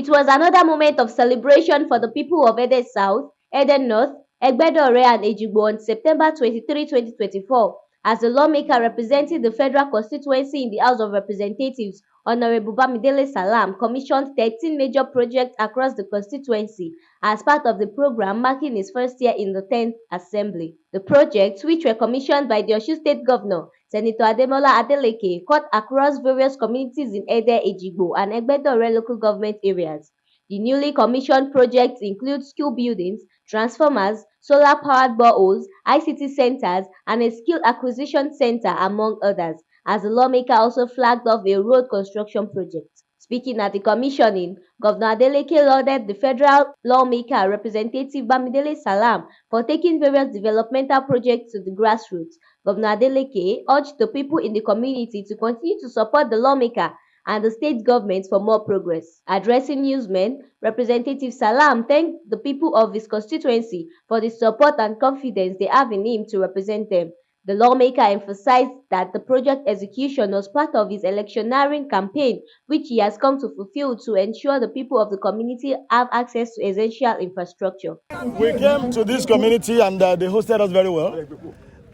It was another moment of celebration for the people of Ede South, Ede North, Egbedore and Ejigbo on September 23, 2024, as the lawmaker representing the federal constituency in the House of Representatives, Honorable Bamidele Salam, commissioned 13 major projects across the constituency as part of the program marking his first year in the 10th Assembly. The projects, which were commissioned by the Osun State Governor, Senator Ademola Adeleke, cut across various communities in Ede, Ejigbo, and Egbedore local government areas. The newly commissioned projects include school buildings, transformers, solar-powered boreholes, ICT centers, and a skill acquisition center, among others, as the lawmaker also flagged off a road construction project. Speaking at the commissioning, Governor Adeleke lauded the federal lawmaker, Representative Bamidele Salam, for taking various developmental projects to the grassroots. Governor Adeleke urged the people in the community to continue to support the lawmaker and the state government for more progress. Addressing newsmen, Representative Salam thanked the people of his constituency for the support and confidence they have in him to represent them. The lawmaker emphasized that the project execution was part of his electioneering campaign, which he has come to fulfill to ensure the people of the community have access to essential infrastructure. We came to this community and they hosted us very well.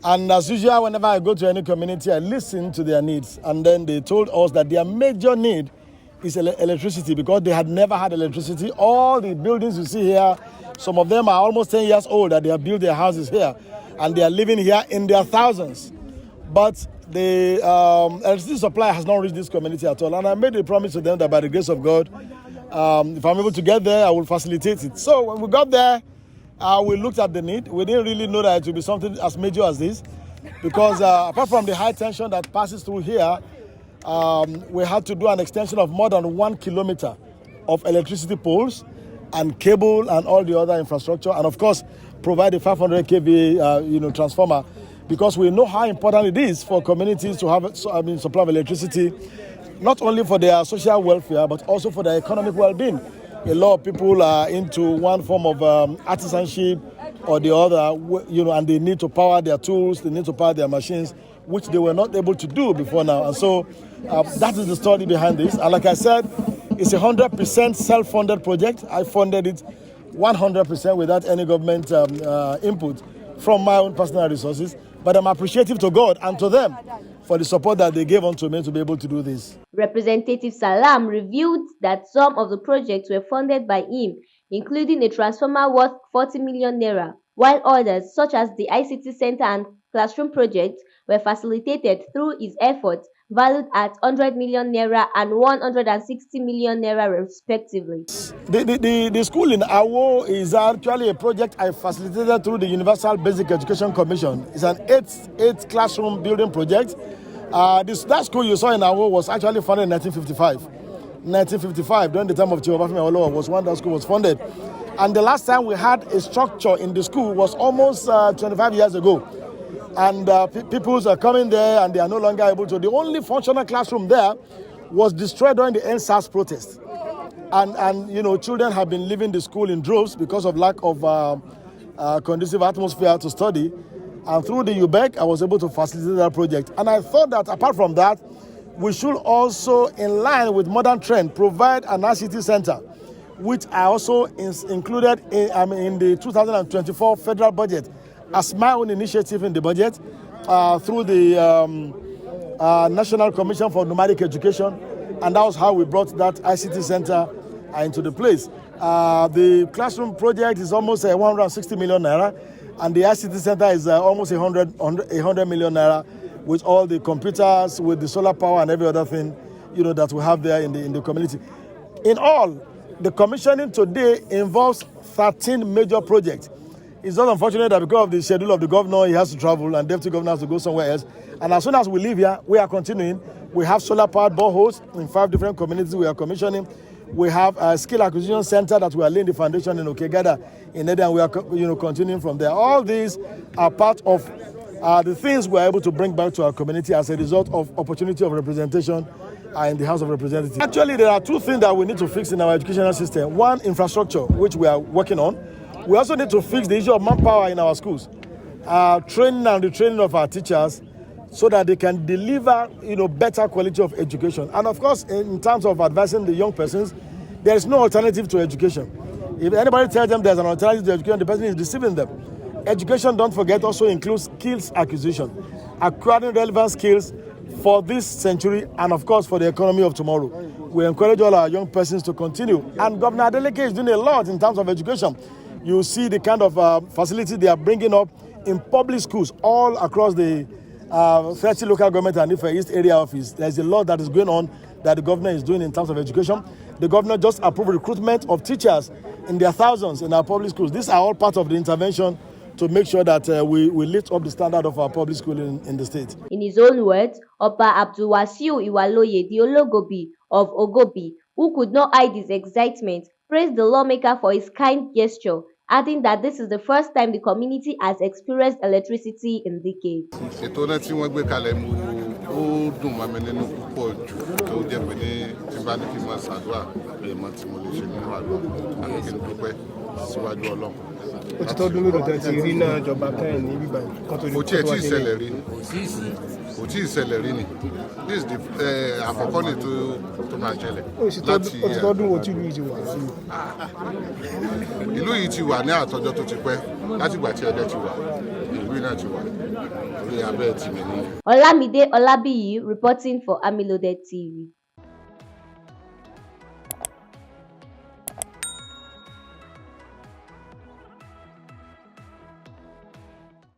And as usual, whenever I go to any community, I listen to their needs. And then they told us that their major need is electricity, because they had never had electricity. All the buildings you see here, some of them are almost 10 years old that they have built their houses here. And they are living here in their thousands. But the electricity supply has not reached this community at all. And I made a promise to them that by the grace of God, if I'm able to get there, I will facilitate it. So when we got there, we looked at the need. We didn't really know that it would be something as major as this, because apart from the high tension that passes through here, we had to do an extension of more than 1 kilometer of electricity poles and cable and all the other infrastructure, and of course provide a 500 kV transformer, because we know how important it is for communities to have supply of electricity, not only for their social welfare but also for their economic well-being. A lot of people are into one form of artisanship or the other, and they need to power their tools, they need to power their machines, which they were not able to do before now. And so that is the story behind this. And like I said, it's a 100% self-funded project. I funded it 100% without any government input from my own personal resources. But I'm appreciative to God and to them for the support that they gave unto me to be able to do this. Representative Salam revealed that some of the projects were funded by him, including a transformer worth 40 million naira, while others, such as the ICT center and classroom projects, were facilitated through his efforts, valued at 100 million naira and 160 million naira respectively. The school in Awo is actually a project I facilitated through the Universal Basic Education Commission. It's an eight classroom building project. That school you saw in Awo was actually funded in 1955. 1955, during the time of Chief Obafemi Awolowo, was when that school was funded. And the last time we had a structure in the school was almost 25 years ago. And people are coming there and they are no longer able to. The only functional classroom there was destroyed during the NSAS protest. And children have been leaving the school in droves because of lack of conducive atmosphere to study. And through the UBEC, I was able to facilitate that project. And I thought that apart from that, we should also, in line with modern trend, provide an ICT center, which I also included in the 2024 federal budget as my own initiative in the budget through the National Commission for Nomadic Education. And that was how we brought that ICT center into the place. The classroom project is almost 160 million naira. And the ICT center is almost 100 million naira, with all the computers, with the solar power and every other thing, that we have there in the community. In all, the commissioning today involves 13 major projects. It's not unfortunate that because of the schedule of the governor, he has to travel and deputy governor has to go somewhere else. And as soon as we leave here, we are continuing. We have solar-powered boreholes in 5 different communities we are commissioning. We have a skill acquisition center that we are laying the foundation in Okegada in Ede, and we are continuing from there. All these are part of the things we are able to bring back to our community as a result of opportunity of representation in the House of Representatives. Actually, there are 2 things that we need to fix in our educational system. One, infrastructure, which we are working on. We also need to fix the issue of manpower in our schools, training and retraining of our teachers, so that they can deliver, better quality of education. And of course, in terms of advising the young persons, There is no alternative to education. If anybody tells them there's an alternative to education, the person is deceiving them. Education, don't forget, also includes skills acquisition, acquiring relevant skills for this century and, of course, for the economy of tomorrow. We encourage all our young persons to continue. And Governor Adeleke is doing a lot in terms of education. You see the kind of facility they are bringing up in public schools all across the 30 local government and Ife East area office. There's a lot that is going on that the governor is doing in terms of education. The governor just approved recruitment of teachers in their thousands in our public schools. These are all part of the intervention to make sure that we lift up the standard of our public school in the state. In his own words, Oba Abdulwasiu Iwaloye, the Ologobi of Ogobi, who could not hide his excitement, praised the lawmaker for his kind gesture, adding that this is the first time the community has experienced electricity in decades. This is the àkọ́kọ́ tó máa ṣẹlẹ̀ ìlú yìí ti wà ní àtọjọ́ tó ti pẹ́ láti ìgbà tí ẹdẹ ti wà ìlú náà ti wà orí abẹ́ tìmí ní. Olamide Olabiyi reporting for Bamidele TV.